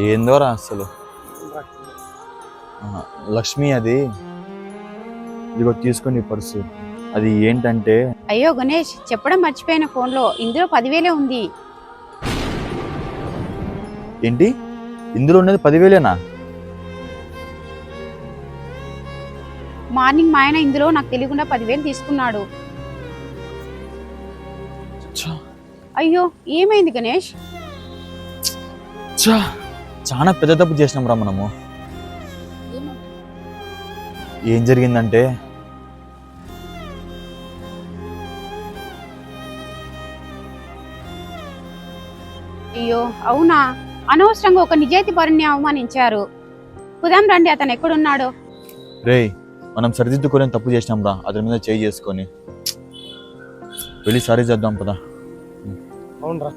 ఏందోరా అసలు. లక్ష్మి అది ఇదిగో తీసుకుని పర్సు. అది ఏంటంటే అయ్యో గణేష్, చెప్పడం మర్చిపోయిన ఫోన్లో ఇందులో 10,000 ఉంది. ఏంటి ఇందులో ఉన్నది 10,000? మార్నింగ్ మా ఆయన ఇందులో నాకు తెలియకుండా 10,000 తీసుకున్నాడు. అయ్యో ఏమైంది గణేష్? చాలా పెద్ద తప్పు చేసినాం రా మనము. ఏం జరిగిందంటే అయ్యో అవునా, అనవసరంగా ఒక నిజాయితీ పరుణ్ణి అవమానించారు. కుదాం రండి, అతను ఎక్కడున్నాడో. రేయ్, మనం సరిదిద్దుకోలేని తప్పు చేసినాం రా. అతని మీద చేయి చేసుకొని వెళ్ళి సారీ చేద్దాం పదా. అవునరా.